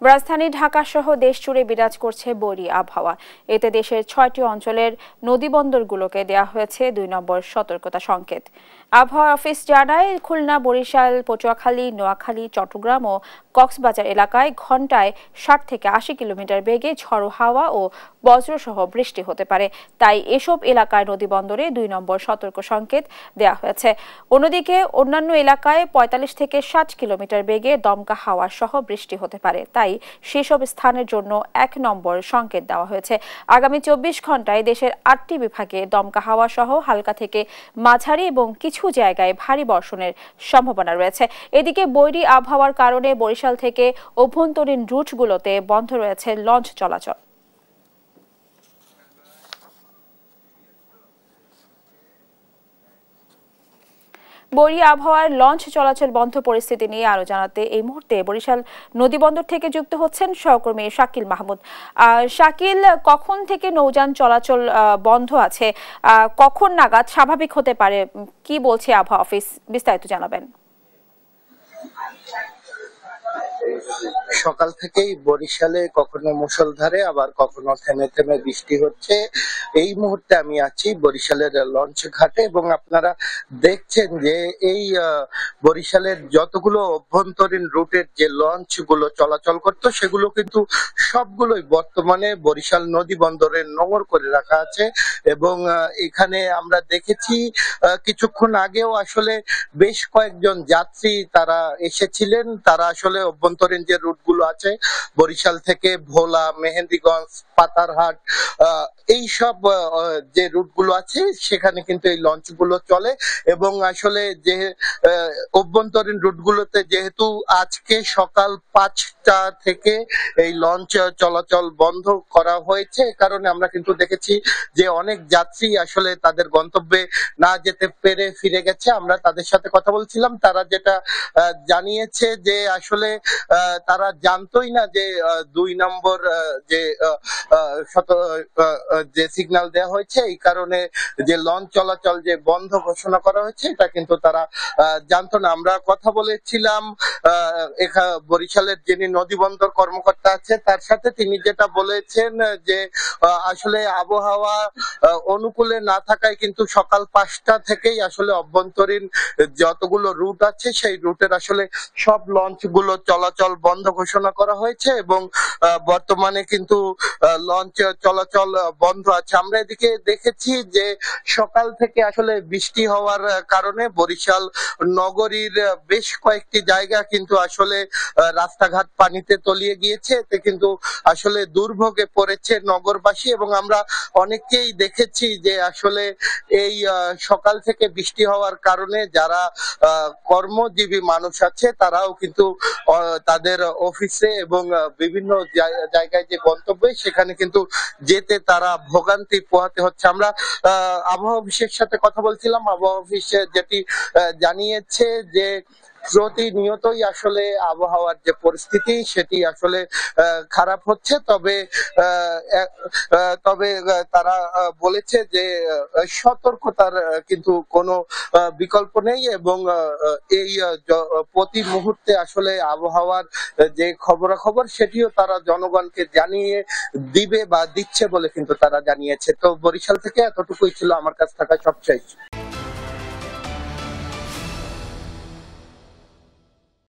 রাজধানী ঢাকা সহ দেশ জুড়ে বিরাজ করছে বৈরী আবহাওয়া। এতে দেশের ৬টি অঞ্চলের নদীবন্দরগুলোকে দেওয়া হয়েছে ২ নম্বর সতর্কতা সংকেত। আবহাওয়া অফিস জানায়, খুলনা, বরিশাল, পটুয়াখালী, নোয়াখালী, চট্টগ্রাম ও কক্সবাজার এলাকায় ঘণ্টায় ৬০ থেকে ৮০ কিলোমিটার বেগে ঝড়ো হাওয়া ও বজ্রসহ বৃষ্টি হতে পারে। তাই এসব এলাকায় নদীবন্দরে ২ নম্বর সতর্ক সংকেত দেওয়া হয়েছে। অন্যদিকে অন্যান্য এলাকায় ৪৫ থেকে ৬০ কিলোমিটার বেগে দমকা হাওয়া সহ বৃষ্টি হতে পারে। তাই সেসব স্থানের জন্য ১ নম্বর সংকেত দেওয়া হয়েছে। আগামী ২৪ ঘণ্টায় দেশের ৮টি বিভাগে দমকা হাওয়া সহ হালকা থেকে মাঝারি এবং কিছু জায়গায় ভারী বর্ষণের সম্ভাবনা রয়েছে। এদিকে বৈরী আবহাওয়ার কারণে বরিশাল থেকে অভ্যন্তরীণ রুটগুলোতে বন্ধ রয়েছে লঞ্চ চলাচল। বৈরী আবহাওয়ার লঞ্চ চলাচল বন্ধ পরিস্থিতি নিয়ে আরো জানাতে এই মুহূর্তে বরিশাল নদীবন্দর থেকে যুক্ত হচ্ছেন সহকর্মী শাকিল মাহমুদ। শাকিল, কখন থেকে নৌযান চলাচল বন্ধ আছে, কখন নাগাদ স্বাভাবিক হতে পারে, কি বলছে আবহাওয়া অফিস, বিস্তারিত জানাবেন। সকাল থেকেই বরিশালে কখনো মুষলধারে আবার কখনো থেমে থেমে বৃষ্টি হচ্ছে। এই মুহূর্তে আমি আছি বরিশালের লঞ্চ ঘাটে এবং আপনারা দেখছেন যে এই বরিশালের যতগুলো অভ্যন্তরীণ রুটের যে লঞ্চ গুলো চলাচল করতো সেগুলো কিন্তু সবগুলোই বর্তমানে বরিশাল নদী বন্দরে নোঙর করে রাখা আছে। এবং এখানে আমরা দেখেছি কিছুক্ষণ আগেও আসলে বেশ কয়েকজন যাত্রী তারা এসেছিলেন। তারা আসলে অভ্যন্তরীণ যে রুট গুলো আছে বরিশাল থেকে ভোলা, মেহেন্দিগঞ্জ, পাতারহাট, এই সব যে রুট গুলো আছে সেখানে কিন্তু এই লঞ্চ গুলো চলে। এবং আসলে যে অভ্যন্তরীণ রুট গুলোতে যেহেতু আজকে সকাল ৫টা থেকে এই লঞ্চ চলাচল বন্ধ করা হয়েছে, কারণে আমরা কিন্তু দেখেছি যে অনেক যাত্রী আসলে তাদের গন্তব্যে না যেতে পেরে ফিরে গেছে। আমরা তাদের সাথে কথা বলছিলাম, তারা যেটা জানিয়েছে যে আসলে তারা জানতোই না যে ২ নম্বর যে সিগন্যাল দেওয়া হয়েছে, এই কারণে যে লঞ্চ চলাচল যে বন্ধ ঘোষণা করা হয়েছে এটা কিন্তু তারা জানতো না। আমরা কথা বলেছিলাম বরিশালের যিনি নদী বন্দর কর্মকর্তা আছে তার সাথে, তিনি যেটা বলেছেন যে আসলে আবহাওয়া অনুকূলে না থাকায় কিন্তু সকাল ৫টা থেকেই আসলে অভ্যন্তরীণ যতগুলো রুট আছে সেই রুটের আসলে সব লঞ্চ গুলো চলাচল বন্ধ ঘোষণা করা হয়েছে এবং বর্তমানে কিন্তু লঞ্চ চলাচল বন্ধ আছে। আমরা এদিকে দেখেছি যে সকাল থেকে আসলে বৃষ্টি হওয়ার কারণে বরিশাল নগরীর বেশ কয়েকটি জায়গা কিন্তু আসলে রাস্তাঘাট পানিতে তলিয়ে গিয়েছে। এতে কিন্তু আসলে দুর্ভোগে পড়েছে নগরবাসী এবং আমরা অনেকেই দেখেছি যে আসলে এই সকাল থেকে বৃষ্টি হওয়ার কারণে যারা কর্মজীবী মানুষ আছে তারাও কিন্তু তাদের অফিসে এবং বিভিন্ন জায়গায় যে গন্তব্য সেখানে কিন্তু যেতে তারা ভোগান্তি পোহাতে হচ্ছে। আমরা আবহাওয়া অফিসের সাথে কথা বলছিলাম, আবহাওয়া অফিস যেটি জানিয়েছে যে প্রতিনিয়তই আসলে আবহাওয়ার যে পরিস্থিতি সেটি আসলে খারাপ হচ্ছে। তবে তারা বলেছে যে সতর্কতার কিন্তু কোনো বিকল্প নেই এবং এই প্রতি মুহূর্তে আসলে আবহাওয়ার যে খবরাখবর সেটিও তারা জনগণকে জানিয়ে দিবে বা দিচ্ছে বলে কিন্তু তারা জানিয়েছে। তো বরিশাল থেকে এতটুকুই ছিল আমার কাছে থাকা সবচেয়ে।